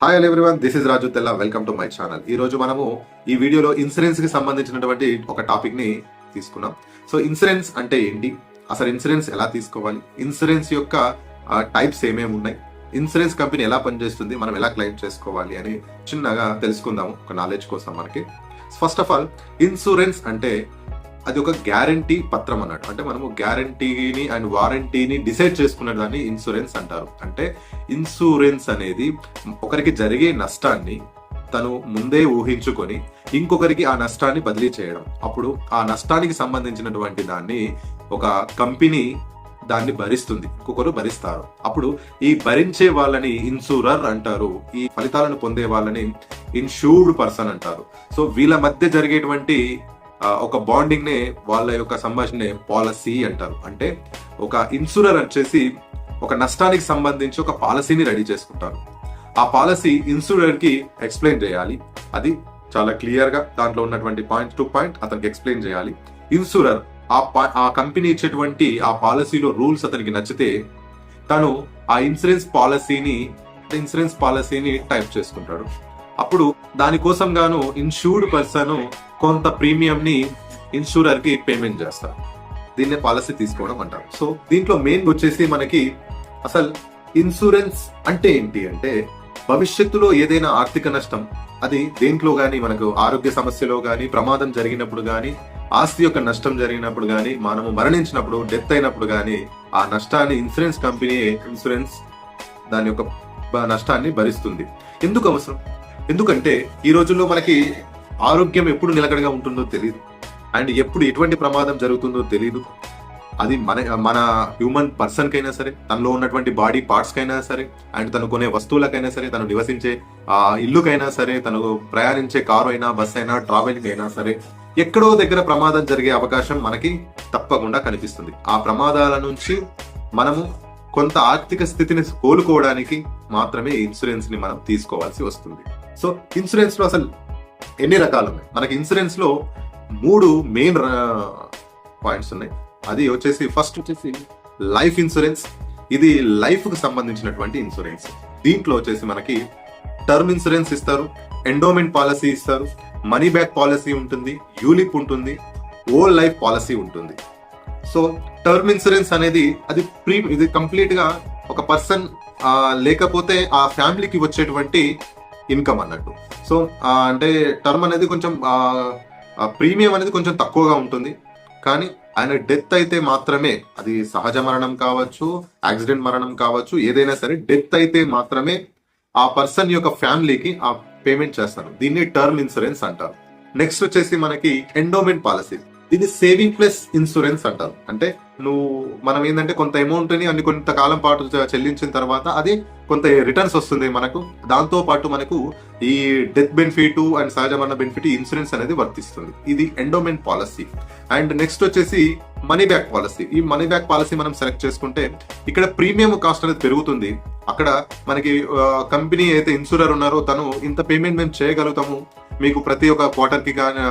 Hi everyone, this is రాజు తెల్ల. Welcome to my channel. ఈ రోజు మనము ఈ వీడియోలో ఇన్సూరెన్స్ కి సంబంధించినటువంటి ఒక టాపిక్ ని తీసుకున్నాం. సో ఇన్సూరెన్స్ అంటే ఏంటి, అసలు ఇన్సూరెన్స్ ఎలా తీసుకోవాలి, ఇన్సూరెన్స్ యొక్క టైప్స్ ఏమేమి ఉన్నాయి, ఇన్సూరెన్స్ కంపెనీ ఎలా పనిచేస్తుంది, మనం ఎలా క్లెయిమ్ చేసుకోవాలి అని చిన్నగా తెలుసుకుందాము ఒక నాలెడ్జ్ కోసం మనకి. ఫస్ట్ ఆఫ్ ఆల్, ఇన్సూరెన్స్ అంటే అది ఒక గ్యారంటీ పత్రం అన్నట్టు. అంటే మనము గ్యారంటీని అండ్ వారంటీని డిసైడ్ చేసుకునే దాన్ని ఇన్సూరెన్స్ అంటారు. అంటే ఇన్సూరెన్స్ అనేది ఒకరికి జరిగే నష్టాన్ని తను ముందే ఊహించుకొని ఇంకొకరికి ఆ నష్టాన్ని బదిలీ చేయడం. అప్పుడు ఆ నష్టానికి సంబంధించినటువంటి దాన్ని ఒక కంపెనీ దాన్ని భరిస్తుంది, ఇంకొకరు భరిస్తారు. అప్పుడు ఈ భరించే వాళ్ళని ఇన్సూరర్ అంటారు, ఈ ఫలితాలను పొందే వాళ్ళని ఇన్సూర్డ్ పర్సన్ అంటారు. సో వీళ్ళ మధ్య జరిగేటువంటి ఒక బాండింగ్ నే, వాళ్ళ యొక్క సంభాషణ పాలసీ అంటారు. అంటే ఒక ఇన్సూరర్ వచ్చేసి ఒక నష్టానికి సంబంధించి ఒక పాలసీని రెడీ చేసుకుంటారు. ఆ పాలసీ ఇన్సూరర్ కి ఎక్స్ప్లెయిన్ చేయాలి. అది చాలా క్లియర్ గా దాంట్లో ఉన్నటువంటి పాయింట్ టు పాయింట్ అతనికి ఎక్స్ప్లెయిన్ చేయాలి. ఇన్సూరర్ ఆ కంపెనీ ఇచ్చేటువంటి ఆ పాలసీలో రూల్స్ అతనికి నచ్చితే తను ఆ ఇన్సూరెన్స్ పాలసీని టైప్ చేసుకుంటాడు. అప్పుడు దానికోసం గాను ఇన్సూర్డ్ పర్సన్ కొంత ప్రీమియం ని ఇన్సూరర్ కి పేమెంట్ చేస్తారు. దీన్నే పాలసీ తీసుకోవడం అంటారు. సో దీంట్లో మెయిన్ వచ్చేసి మనకి అసలు ఇన్సూరెన్స్ అంటే ఏంటి అంటే, భవిష్యత్తులో ఏదైనా ఆర్థిక నష్టం, అది దేంట్లో గానీ, మనకు ఆరోగ్య సమస్యలో గానీ, ప్రమాదం జరిగినప్పుడు గానీ, ఆస్తి యొక్క నష్టం జరిగినప్పుడు గానీ, మనము మరణించినప్పుడు, డెత్ అయినప్పుడు గానీ, ఆ నష్టాన్ని ఇన్సూరెన్స్ కంపెనీ దాని యొక్క నష్టాన్ని భరిస్తుంది. ఎందుకు అవసరం? ఎందుకంటే ఈ రోజుల్లో మనకి ఆరోగ్యం ఎప్పుడు నిలకడగా ఉంటుందో తెలియదు, అండ్ ఎప్పుడు ఎటువంటి ప్రమాదం జరుగుతుందో తెలియదు. అది మన హ్యూమన్ పర్సన్ కైనా సరే, తనలో ఉన్నటువంటి బాడీ పార్ట్స్ కైనా సరే, అండ్ తను కొనే వస్తువులకైనా సరే, తను నివసించే ఇల్లుకైనా సరే, తను ప్రయాణించే కారు అయినా, బస్ అయినా, ట్రావెలింగ్ అయినా సరే, ఎక్కడో దగ్గర ప్రమాదం జరిగే అవకాశం మనకి తప్పకుండా కనిపిస్తుంది. ఆ ప్రమాదాల నుంచి మనము కొంత ఆర్థిక స్థితిని కోలుకోవడానికి మాత్రమే ఇన్సూరెన్స్ ని మనం తీసుకోవాల్సి వస్తుంది. సో ఇన్సూరెన్స్ లో అసలు ఎన్ని రకాలు ఉన్నాయి? మనకి ఇన్సూరెన్స్ లో 3 మెయిన్ పాయింట్స్ ఉన్నాయి. అది వచ్చేసి ఫస్ట్ వచ్చేసి లైఫ్ ఇన్సూరెన్స్. ఇది లైఫ్ కు సంబంధించినటువంటి ఇన్సూరెన్స్. దీంట్లో వచ్చేసి మనకి టర్మ్ ఇన్సూరెన్స్ ఇస్తారు, ఎండోమెంట్ పాలసీ ఇస్తారు, మనీ బ్యాక్ పాలసీ ఉంటుంది, యూలిప్ ఉంటుంది, ఓల్ లైఫ్ పాలసీ ఉంటుంది. సో టర్మ్ ఇన్సూరెన్స్ అనేది ఇది కంప్లీట్ గా ఒక పర్సన్ లేకపోతే ఆ ఫ్యామిలీకి వచ్చేటువంటి ఇన్కమ్ అన్నట్టు. సో అంటే టర్మ్ అనేది కొంచెం ప్రీమియం అనేది కొంచెం తక్కువగా ఉంటుంది, కానీ ఆయన డెత్ అయితే మాత్రమే, అది సహజ మరణం కావచ్చు, యాక్సిడెంట్ మరణం కావచ్చు, ఏదైనా సరే డెత్ అయితే మాత్రమే ఆ పర్సన్ యొక్క ఫ్యామిలీకి ఆ పేమెంట్ చేస్తారు. దీన్ని టర్మ్ ఇన్సూరెన్స్ అంటారు. నెక్స్ట్ వచ్చేసి మనకి ఎండోమెంట్ పాలసీ. దీన్ని సేవింగ్ ప్లస్ ఇన్సూరెన్స్ అంటారు. అంటే మనం ఏంటంటే కొంత అమౌంట్ ని కొంతకాలం పాటు చెల్లించిన తర్వాత అది కొంత రిటర్న్స్ వస్తుంది మనకు. దాంతో పాటు మనకు ఈ డెత్ బెనిఫిట్ అండ్ సహజ మరణ బెనిఫిట్ ఇన్సూరెన్స్ అనేది వర్తిస్తుంది. ఇది ఎండోమెంట్ పాలసీ. అండ్ నెక్స్ట్ వచ్చేసి మనీ బ్యాక్ పాలసీ. ఈ మనీ బ్యాక్ పాలసీ మనం సెలెక్ట్ చేసుకుంటే ఇక్కడ ప్రీమియం కాస్ట్ అనేది పెరుగుతుంది. అక్కడ మనకి కంపెనీ అయితే ఇన్సూరర్ ఉన్నారో తను ఇంత పేమెంట్ మేము చేయగలుగుతాము మీకు ప్రతి ఒక్క క్వార్టర్ కి కానీ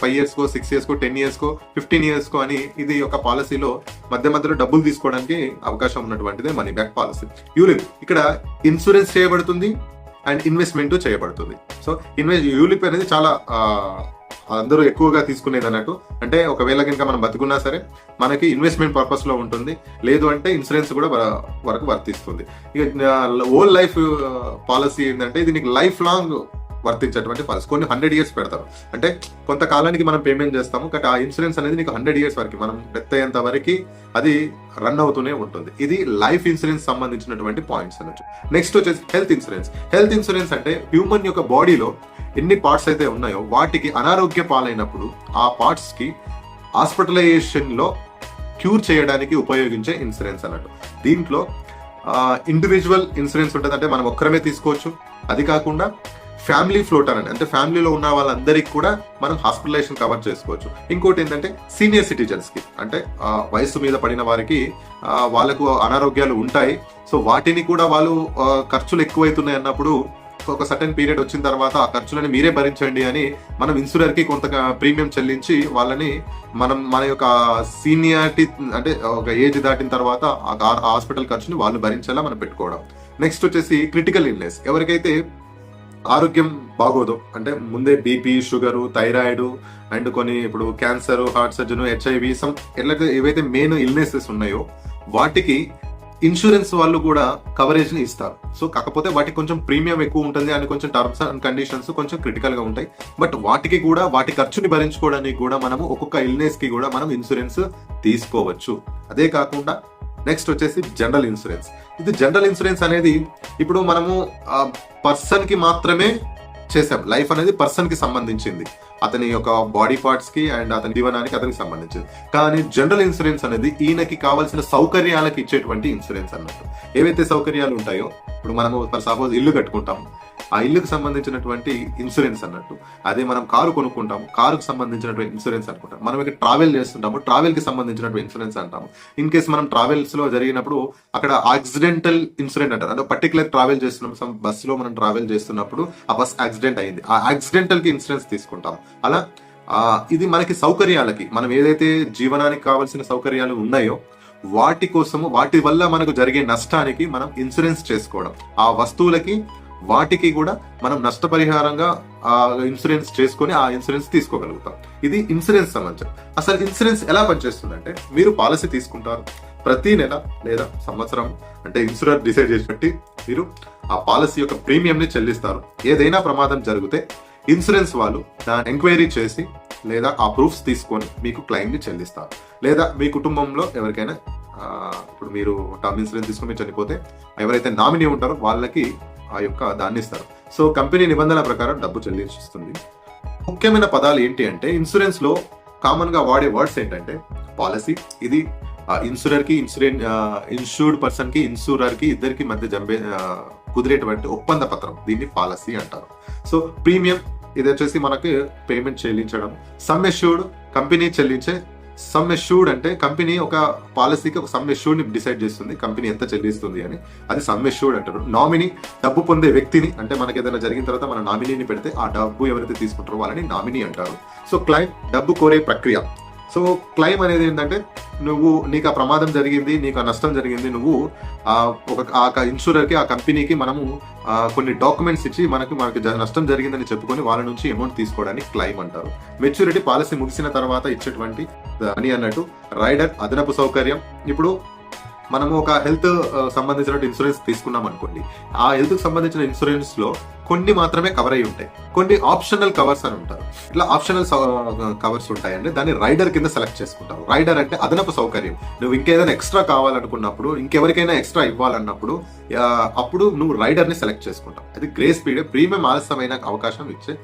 5 years కో, 6 years కో, 10 years కో, 15 years కో అని ఇది ఒక పాలసీలో మధ్యలో డబ్బులు తీసుకోవడానికి అవకాశం ఉన్నటువంటిదే మనీ బ్యాక్ పాలసీ. యూలిప్, ఇక్కడ ఇన్సూరెన్స్ చేయబడుతుంది అండ్ ఇన్వెస్ట్మెంట్ చేయబడుతుంది. సో యూలిప్ అనేది చాలా అందరూ ఎక్కువగా తీసుకునేది అన్నట్టు. అంటే ఒకవేళ కనుక మనం బతుకున్నా సరే మనకి ఇన్వెస్ట్మెంట్ పర్పస్ లో ఉంటుంది, లేదు అంటే ఇన్సూరెన్స్ కూడా వరకు వర్తిస్తుంది. ఇక ఓల్ లైఫ్ పాలసీ ఏంటంటే ఇది నీకు లైఫ్ లాంగ్ వర్తించేటువంటి పాలసీ. కొన్ని 100 years పెడతారు, అంటే కొంతకాలానికి మనం పేమెంట్ చేస్తాము, కానీ ఆ ఇన్సూరెన్స్ అనేది నీకు 100 years వరకు, మనం డెత్ అయ్యేంత వరకు అది రన్ అవుతూనే ఉంటుంది. ఇది లైఫ్ ఇన్సూరెన్స్ సంబంధించినటువంటి పాయింట్స్ అన్నట్టు. నెక్స్ట్ వచ్చేసి హెల్త్ ఇన్సూరెన్స్. హెల్త్ ఇన్సూరెన్స్ అంటే హ్యూమన్ యొక్క బాడీలో ఎన్ని పార్ట్స్ అయితే ఉన్నాయో వాటికి అనారోగ్య పాలైనప్పుడు ఆ పార్ట్స్ కి హాస్పిటలైజేషన్ లో క్యూర్ చేయడానికి ఉపయోగించే ఇన్సూరెన్స్ అన్నట్టు. దీంట్లో ఇండివిజువల్ ఇన్సూరెన్స్ ఉంటుంది, అంటే మనం ఒక్కరమే తీసుకోవచ్చు. అది కాకుండా ఫ్యామిలీ ఫ్లోటర్ అంటే ఫ్యామిలీలో ఉన్న వాళ్ళందరికీ కూడా మనం హాస్పిటలైజేషన్ కవర్ చేసుకోవచ్చు. ఇంకోటి ఏంటంటే సీనియర్ సిటిజన్స్ కి, అంటే వయసు మీద పడిన వారికి వాళ్ళకు అనారోగ్యాలు ఉంటాయి. సో వాటిని కూడా వాళ్ళు ఖర్చులు ఎక్కువైతున్నాయి అన్నప్పుడు ఒక సర్టెన్ పీరియడ్ వచ్చిన తర్వాత ఆ ఖర్చులని మీరే భరించండి అని మనం ఇన్సూరర్ కి కొంత ప్రీమియం చెల్లించి వాళ్ళని మన యొక్క సీనియారిటీ అంటే ఒక ఏజ్ దాటిన తర్వాత ఆ హాస్పిటల్ ఖర్చుని వాళ్ళు భరించేలా మనం పెట్టుకోవడం. నెక్స్ట్ వచ్చేసి క్రిటికల్ ఇల్నెస్. ఎవరికైతే ఆరోగ్యం బాగోదు అంటే ముందే బీపీ, షుగరు, థైరాయిడ్ అండ్ కొన్ని ఇప్పుడు క్యాన్సర్, హార్ట్ సర్జన్, హెచ్ఐవి ఏవైతే మెయిన్ ఇల్నెసెస్ ఉన్నాయో వాటికి ఇన్సూరెన్స్ వాళ్ళు కూడా కవరేజ్ ని ఇస్తారు. సో కాకపోతే వాటికి కొంచెం ప్రీమియం ఎక్కువ ఉంటుంది అని కొంచెం టర్మ్స్ అండ్ కండిషన్స్ కొంచెం క్రిటికల్ గా ఉంటాయి. బట్ వాటికి కూడా వాటి ఖర్చుని భరించుకోవడానికి కూడా మనము ఒక్కొక్క ఇల్నెస్ కి కూడా మనం ఇన్సూరెన్స్ తీసుకోవచ్చు. అదే కాకుండా నెక్స్ట్ వచ్చేసి జనరల్ ఇన్సూరెన్స్. ఇది జనరల్ ఇన్సూరెన్స్ అనేది ఇప్పుడు మనము పర్సన్ కి మాత్రమే చేసాం. లైఫ్ అనేది పర్సన్ కి సంబంధించింది, అతని యొక్క బాడీ పార్ట్స్ కి అండ్ అతని జీవనానికి అతనికి సంబంధించింది. కానీ జనరల్ ఇన్సూరెన్స్ అనేది ఈయనకి కావాల్సిన సౌకర్యాలకు ఇచ్చేటువంటి ఇన్సూరెన్స్ అన్నట్టు. ఏవైతే సౌకర్యాలు ఉంటాయో ఇప్పుడు మనము ఫర్ సపోజ్ ఇల్లు కట్టుకుంటాము, ఆ ఇల్లుకు సంబంధించినటువంటి ఇన్సూరెన్స్ అన్నట్టు. అదే మనం కారు కొనుక్కుంటాము, కారుకు సంబంధించినటువంటి ఇన్సూరెన్స్ అనుకుంటాం. మనం ఇక్కడ ట్రావెల్ చేస్తుంటాము, ట్రావెల్ కి సంబంధించినటువంటి ఇన్సూరెన్స్ అంటాము. ఇన్ కేసు మనం ట్రావెల్స్ లో జరిగినప్పుడు అక్కడ యాక్సిడెంటల్ ఇన్సూరెన్స్ అంటారు. అంటే పర్టికులర్ ట్రావెల్ చేస్తున్నాం, బస్ లో మనం ట్రావెల్ చేస్తున్నప్పుడు ఆ బస్ యాక్సిడెంట్ అయింది, ఆ యాక్సిడెంటల్ కి ఇన్సూరెన్స్ తీసుకుంటాం. అలా ఇది మనకి సౌకర్యాలకి, మనం ఏదైతే జీవనానికి కావాల్సిన సౌకర్యాలు ఉన్నాయో వాటి కోసము, వాటి వల్ల మనకు జరిగే నష్టానికి మనం ఇన్సూరెన్స్ చేసుకోవడం, ఆ వస్తువులకి వాటికి కూడా మనం నష్టపరిహారంగా ఆ ఇన్సూరెన్స్ చేసుకొని ఆ ఇన్సూరెన్స్ తీసుకోగలుగుతాం. ఇది ఇన్సూరెన్స్ సంబంధించి. అసలు ఇన్సూరెన్స్ ఎలా పనిచేస్తుందంటే, మీరు పాలసీ తీసుకుంటారు, ప్రతి నెల లేదా సంవత్సరం అంటే ఇన్సూరెన్స్ డిసైడ్ చేసి పెట్టి మీరు ఆ పాలసీ యొక్క ప్రీమియం ని చెల్లిస్తారు. ఏదైనా ప్రమాదం జరిగితే ఇన్సూరెన్స్ వాళ్ళు దాన్ని ఎంక్వైరీ చేసి లేదా ఆ ప్రూఫ్స్ తీసుకొని మీకు క్లెయిమ్ ని చెల్లిస్తారు. లేదా మీ కుటుంబంలో ఎవరికైనా ఇప్పుడు మీరు టర్మ్ ఇన్సూరెన్స్ తీసుకుని మీరు చనిపోతే ఎవరైతే నామినీ ఉంటారో వాళ్ళకి ఆ యొక్క దాన్ని ఇస్తారు. సో కంపెనీ నిబంధనల ప్రకారం డబ్బు చెల్లిస్తుంది. ముఖ్యమైన పదాలు ఏంటి అంటే, ఇన్సూరెన్స్ లో కామన్ గా వాడే వర్డ్స్ ఏంటంటే పాలసీ, ఇది ఇన్సూరర్ కి ఇన్సూర్డ్ పర్సన్ కి ఇన్సూరర్ కి ఇద్దరికి మధ్య కుదిరేటువంటి ఒప్పంద పత్రం, దీన్ని పాలసీ అంటారు. సో ప్రీమియం ఇది వచ్చేసి మనకి పేమెంట్ చెల్లించడం. సమ్ ఎష్యూర్డ్ కంపెనీ చెల్లించే, సమ్ ఎష్యూర్డ్ అంటే కంపెనీ ఒక పాలసీకి ఒక సమ్ ఎష్యూర్డ్ ని డిసైడ్ చేస్తుంది కంపెనీ ఎంత చెల్లిస్తుంది అని, అది సమ్ ఎష్యూర్డ్ అంటారు. నామినీ డబ్బు పొందే వ్యక్తిని, అంటే మనకి ఏదైనా జరిగిన తర్వాత మన నామినీని పెడితే ఆ డబ్బు ఎవరైతే తీసుకుంటారో వాళ్ళని నామినీ అంటారు. సో క్లైమ్ డబ్బు కోరే ప్రక్రియ. సో క్లైమ్ అనేది ఏంటంటే, నీకు ఆ ప్రమాదం జరిగింది, నీకు ఆ నష్టం జరిగింది, నువ్వు ఆ ఇన్సూరర్కి, ఆ కంపెనీకి మనము కొన్ని డాక్యుమెంట్స్ ఇచ్చి మనకి నష్టం జరిగిందని చెప్పుకొని వాళ్ళ నుంచి అమౌంట్ తీసుకోవడానికి క్లైమ్ అంటారు. మెచ్యూరిటీ పాలసీ ముగిసిన తర్వాత ఇచ్చేటువంటి అని అన్నట్టు. రైడర్ అదనపు సౌకర్యం. ఇప్పుడు మనము ఒక హెల్త్ సంబంధించిన ఇన్సూరెన్స్ తీసుకున్నాం అనుకోండి, ఆ హెల్త్ కి సంబంధించిన ఇన్సూరెన్స్ లో కొన్ని మాత్రమే కవర్ అయి ఉంటాయి, కొన్ని ఆప్షనల్ కవర్స్ అని ఉంటారు. ఇట్లా ఆప్షనల్ కవర్స్ ఉంటాయండి, దాన్ని రైడర్ కింద సెలెక్ట్ చేసుకుంటారు. రైడర్ అంటే అదనపు సౌకర్యం. నువ్వు ఇంకేదైనా ఎక్స్ట్రా కావాలనుకున్నప్పుడు, ఇంకెవరికైనా ఎక్స్ట్రా ఇవ్వాలన్నప్పుడు అప్పుడు నువ్వు రైడర్ ని సెలెక్ట్ చేసుకుంటావు. అది గ్రేస్ పీరియడ్, ప్రీమియం ఆలస్యమైన అవకాశం ఇచ్చే.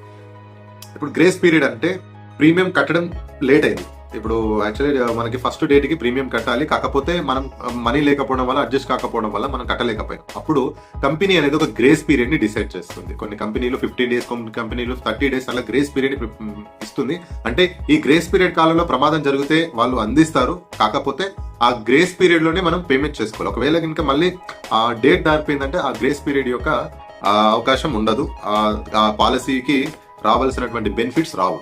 ఇప్పుడు గ్రేస్ పీరియడ్ అంటే ప్రీమియం కట్టడం లేట్ అయింది. ఇప్పుడు యాక్చువల్లీ మనకి ఫస్ట్ డేట్ కి ప్రీమియం కట్టాలి, కాకపోతే మనం మనీ లేకపోవడం వల్ల, అడ్జస్ట్ కాకపోవడం వల్ల మనం కట్టలేకపోయాం. అప్పుడు కంపెనీ అనేది ఒక గ్రేస్ పీరియడ్ ని డిసైడ్ చేస్తుంది. కొన్ని కంపెనీలు 15 days, కొన్ని కంపెనీలు 30 days అలా గ్రేస్ పీరియడ్ ఇస్తుంది. అంటే ఈ గ్రేస్ పీరియడ్ కాలంలో ప్రమాదం జరిగితే వాళ్ళు అందిస్తారు, కాకపోతే ఆ గ్రేస్ పీరియడ్ లోనే మనం పేమెంట్ చేసుకోవాలి. ఒకవేళ కనుక మళ్ళీ ఆ డేట్ దాటిపోయిందంటే ఆ గ్రేస్ పీరియడ్ యొక్క అవకాశం ఉండదు, ఆ పాలసీకి రావాల్సినటువంటి బెనిఫిట్స్ రావు.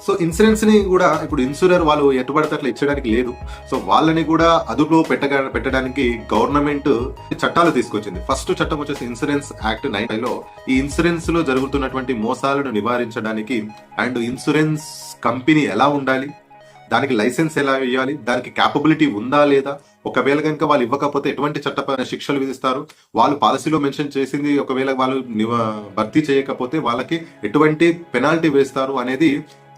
సో ఇన్సూరెన్స్ ని కూడా ఇప్పుడు ఇన్సూరర్ వాళ్ళు ఎటుపడితే అట్లా ఇచ్చడానికి లేదు. సో వాళ్ళని కూడా అదుపులో పెట్టడానికి గవర్నమెంట్ చట్టాలు తీసుకొచ్చింది. ఫస్ట్ చట్టం వచ్చేసి ఇన్సూరెన్స్ యాక్ట్ 1995లో ఈ ఇన్సూరెన్స్ లో జరుగుతున్నటువంటి మోసాలను నివారించడానికి అండ్ ఇన్సూరెన్స్ కంపెనీ ఎలా ఉండాలి, దానికి లైసెన్స్ ఎలా ఇవ్వాలి, దానికి క్యాపబిలిటీ ఉందా లేదా, ఒకవేళ కనుక వాళ్ళు ఇవ్వకపోతే ఎటువంటి చట్టపరమైన శిక్షలు విధిస్తారు, వాళ్ళు పాలసీలో మెన్షన్ చేసింది ఒకవేళ వాళ్ళు భర్తీ చేయకపోతే వాళ్ళకి ఎటువంటి పెనాల్టీ వేస్తారు అనేది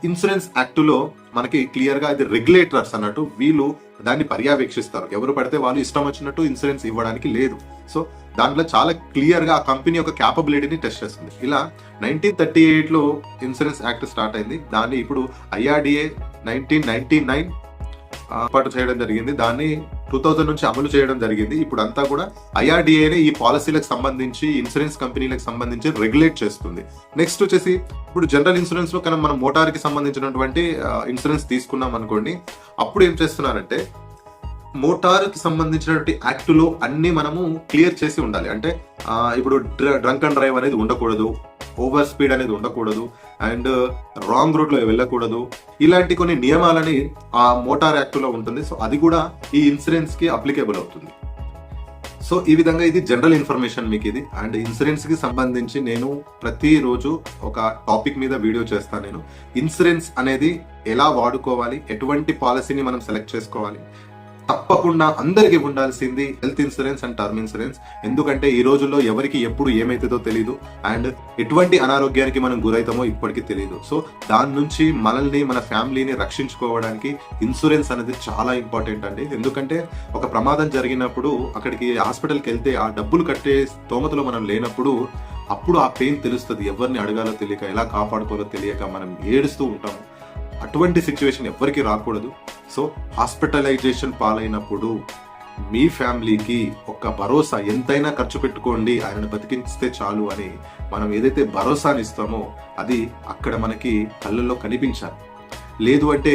ఇన్సూరెన్స్ యాక్ట్ లో మనకి క్లియర్ గా, ఇది రెగ్యులేటర్స్ అన్నట్టు, వీళ్ళు దాన్ని పర్యవేక్షిస్తారు. ఎవరు పడితే వాళ్ళు ఇష్టం వచ్చినట్టు ఇన్సూరెన్స్ ఇవ్వడానికి లేదు. సో దాంట్లో చాలా క్లియర్ గా ఆ కంపెనీ యొక్క క్యాపబిలిటీని టెస్ట్ చేస్తుంది. ఇలా 1938లో ఇన్సూరెన్స్ యాక్ట్ స్టార్ట్ అయింది. దాన్ని ఇప్పుడు IRDA 1999 ఏర్పాటు చేయడం జరిగింది. దాన్ని 2000 నుంచి అమలు చేయడం జరిగింది. ఇప్పుడు అంతా కూడా IRDAనే ఈ పాలసీలకు సంబంధించి, ఇన్సూరెన్స్ కంపెనీలకు సంబంధించి రెగ్యులేట్ చేస్తుంది. నెక్స్ట్ వచ్చేసి ఇప్పుడు జనరల్ ఇన్సూరెన్స్ లో కనుక మనం మోటార్ కి సంబంధించినటువంటి ఇన్సూరెన్స్ తీసుకున్నాం అనుకోండి, అప్పుడు ఏం చేస్తున్నారంటే మోటార్ కి సంబంధించినటువంటి యాక్ట్ లో అన్ని మనము క్లియర్ చేసి ఉండాలి. అంటే ఇప్పుడు డ్రంక్ అండ్ డ్రైవ్ అనేది ఉండకూడదు, ఓవర్ స్పీడ్ అనేది ఉండకూడదు, అండ్ రాంగ్ రూట్ లో వెళ్ళకూడదు, ఇలాంటి కొన్ని నియమాలని ఆ మోటార్ యాక్ట్ లో ఉంటుంది. సో అది కూడా ఈ ఇన్సూరెన్స్ కి అప్లికేబుల్ అవుతుంది. సో ఈ విధంగా ఇది జనరల్ ఇన్ఫర్మేషన్ మీకు ఇది. అండ్ ఇన్సూరెన్స్ కి సంబంధించి నేను ప్రతిరోజు ఒక టాపిక్ మీద వీడియో చేస్తాను. నేను ఇన్సూరెన్స్ అనేది ఎలా వాడుకోవాలి, ఎటువంటి పాలసీని మనం సెలెక్ట్ చేసుకోవాలి, తప్పకుండా అందరికీ ఉండాల్సింది health insurance and term insurance. ఎందుకంటే ఈ రోజుల్లో ఎవరికి ఎప్పుడు ఏమైతుందో తెలియదు, అండ్ ఎటువంటి అనారోగ్యానికి మనం గురైతామో ఇప్పటికీ తెలియదు. సో దాని నుంచి మనల్ని, మన ఫ్యామిలీని రక్షించుకోవడానికి ఇన్సూరెన్స్ అనేది చాలా ఇంపార్టెంట్ అండి. ఎందుకంటే ఒక ప్రమాదం జరిగినప్పుడు అక్కడికి హాస్పిటల్కి వెళ్తే ఆ డబ్బులు కట్టే స్తోమతలో మనం లేనప్పుడు అప్పుడు ఆ పెయిన్ తెలుస్తుంది. ఎవరిని అడగాలో తెలియక, ఎలా కాపాడుకోవాలో తెలియక మనం ఏడుస్తూ ఉంటాము. అటువంటి సిచ్యువేషన్ ఎవరికి రాకూడదు. సో హాస్పిటలైజేషన్ పాలైనప్పుడు మీ ఫ్యామిలీకి ఒక భరోసా, ఎంతైనా ఖర్చు పెట్టుకోండి ఆయనను బతికిస్తే చాలు అని మనం ఏదైతే భరోసాని ఇస్తామో అది అక్కడ మనకి కళ్ళల్లో కనిపించాలి. లేదు అంటే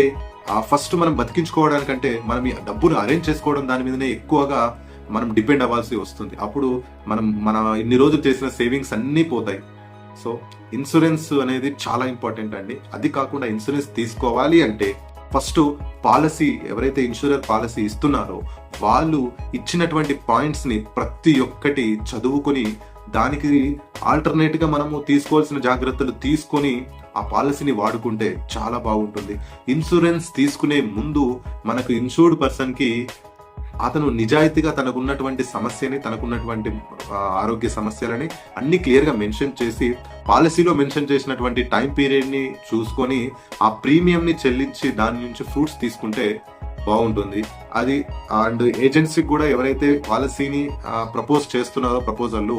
ఫస్ట్ మనం బతికించుకోవడానికంటే మనం ఈ డబ్బును అరేంజ్ చేసుకోవడం దాని మీదనే ఎక్కువగా మనం డిపెండ్ అవ్వాల్సి వస్తుంది. అప్పుడు మన ఇన్ని రోజులు చేసిన సేవింగ్స్ అన్నీ పోతాయి. సో ఇన్సూరెన్స్ అనేది చాలా ఇంపార్టెంట్ అండి. అది కాకుండా ఇన్సూరెన్స్ తీసుకోవాలి అంటే ఫస్ట్ పాలసీ, ఎవరైతే ఇన్సూరెన్స్ పాలసీ ఇస్తున్నారో వాళ్ళు ఇచ్చినటువంటి పాయింట్స్ ని ప్రతి ఒక్కటి చదువుకొని దానికి ఆల్టర్నేట్ గా మనము తీసుకోవాల్సిన జాగ్రత్తలు తీసుకొని ఆ పాలసీని వాడుకుంటే చాలా బాగుంటుంది. ఇన్సూరెన్స్ తీసుకునే ముందు మనకు ఇన్సూర్డ్ పర్సన్ కి అతను నిజాయితీగా తనకున్నటువంటి సమస్యని, తనకున్నటువంటి ఆరోగ్య సమస్యలని అన్ని క్లియర్ గా మెన్షన్ చేసి పాలసీలో మెన్షన్ చేసినటువంటి టైం పీరియడ్ ని చూసుకొని ఆ ప్రీమియం ని చెల్లించి దాని నుంచి ఫ్రూట్స్ తీసుకుంటే బాగుంటుంది. అది అండ్ ఏజెన్సీకి కూడా ఎవరైతే పాలసీని ప్రపోజ్ చేస్తున్నారో ప్రపోజల్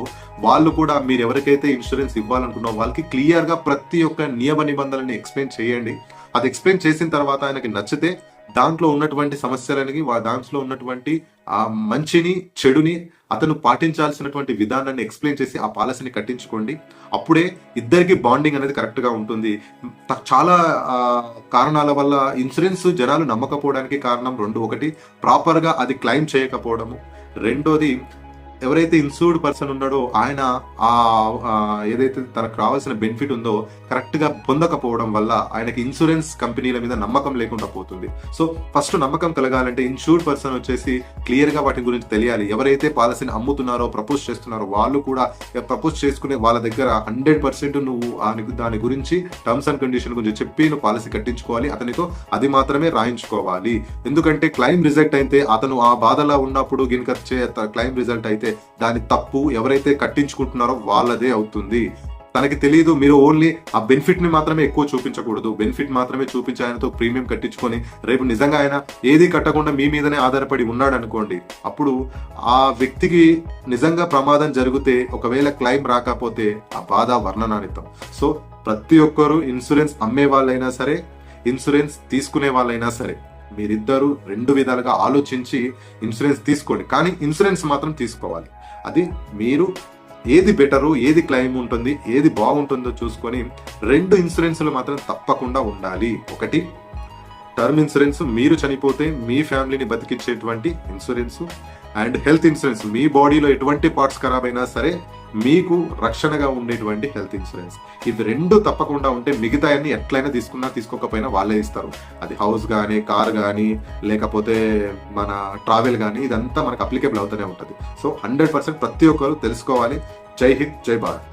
వాళ్ళు కూడా మీరు ఎవరికైతే ఇన్సూరెన్స్ ఇవ్వాలనుకున్నారో వాళ్ళకి క్లియర్ గా ప్రతి ఒక్క నియమ నిబంధనల్ని ఎక్స్ప్లెయిన్ చేయండి. అది ఎక్స్ప్లెయిన్ చేసిన తర్వాత ఆయనకి నచ్చితే దాంట్లో ఉన్నటువంటి సమస్యలని, దాంట్లో ఉన్నటువంటి ఆ మంచిని, చెడుని అతను పాటించాల్సినటువంటి విధానాన్ని ఎక్స్ప్లెయిన్ చేసి ఆ పాలసీని కట్టించుకోండి. అప్పుడే ఇద్దరికి బాండింగ్ అనేది కరెక్ట్ గా ఉంటుంది. చాలా కారణాల వల్ల ఇన్సూరెన్స్ జనాలు నమ్మకపోవడానికి కారణం రెండు. ఒకటి ప్రాపర్ గా అది క్లెయిమ్ చేయకపోవడము, రెండోది ఎవరైతే ఇన్సూర్డ్ పర్సన్ ఉన్నాడో ఆయన ఏదైతే తనకు రావాల్సిన బెనిఫిట్ ఉందో కరెక్ట్ గా పొందకపోవడం వల్ల ఆయనకి ఇన్సూరెన్స్ కంపెనీల మీద నమ్మకం లేకుండా పోతుంది. సో ఫస్ట్ నమ్మకం కలగాలంటే ఇన్సూర్డ్ పర్సన్ వచ్చేసి క్లియర్ గా వాటి గురించి తెలియాలి. ఎవరైతే పాలసీని అమ్ముతున్నారో, ప్రపోజ్ చేస్తున్నారో వాళ్ళు కూడా ప్రపోజ్ చేసుకునే వాళ్ళ దగ్గర 100% నువ్వు దాని గురించి టర్మ్స్ అండ్ కండిషన్ గురించి చెప్పి నువ్వు పాలసీ కట్టించుకోవాలి. అతనితో అది మాత్రమే రాయించుకోవాలి. ఎందుకంటే క్లెయిమ్ రిజల్ట్ అయితే అతను ఆ బాధలో ఉన్నప్పుడు గినక క్లెయిమ్ రిజల్ట్ అయితే దాని తప్పు ఎవరైతే కట్టించుకుంటున్నారో వాళ్ళదే అవుతుంది. తనకి తెలియదు. మీరు ఓన్లీ ఆ బెనిఫిట్ ని మాత్రమే ఎక్కువ చూపించకూడదు. బెనిఫిట్ మాత్రమే చూపించి ఆయనతో ప్రీమియం కట్టించుకొని రేపు నిజంగా ఆయన ఏది కట్టకుండా మీ మీదనే ఆధారపడి ఉన్నాడు అనుకోండి, అప్పుడు ఆ వ్యక్తికి నిజంగా ప్రమాదం జరిగితే ఒకవేళ క్లెయిమ్ రాకపోతే ఆ బాధ వర్ణనాతీతం. సో ప్రతి ఒక్కరు ఇన్సూరెన్స్ అమ్మే వాళ్ళైనా సరే, ఇన్సూరెన్స్ తీసుకునే వాళ్ళైనా సరే, మీరిద్దరూ రెండు విధాలుగా ఆలోచించి ఇన్సూరెన్స్ తీసుకోండి. కానీ ఇన్సూరెన్స్ మాత్రం తీసుకోవాలి. అది మీరు ఏది బెటరు, ఏది క్లెయిమ్ ఉంటుంది, ఏది బాగుంటుందో చూసుకొని రెండు ఇన్సూరెన్స్లు మాత్రం తప్పకుండా ఉండాలి. ఒకటి టర్మ్ ఇన్సూరెన్స్, మీరు చనిపోతే మీ ఫ్యామిలీని బతికించేటువంటి ఇన్సూరెన్స్, అండ్ హెల్త్ ఇన్సూరెన్స్, మీ బాడీలో ఎటువంటి పార్ట్స్ ఖరాబ్ అయినా సరే మీకు రక్షణగా ఉండేటువంటి హెల్త్ ఇన్సూరెన్స్. ఇది రెండు తప్పకుండా ఉంటే మిగతా అన్ని ఎట్లయినా తీసుకున్నా తీసుకోకపోయినా వాళ్ళే ఇస్తారు. అది హౌస్ కానీ, కార్ కానీ, లేకపోతే మన ట్రావెల్ కానీ, ఇదంతా మనకు అప్లికేబుల్ అవుతూనే ఉంటుంది. సో 100% ప్రతి ఒక్కరు తెలుసుకోవాలి. జై హింద్, జై భారత్.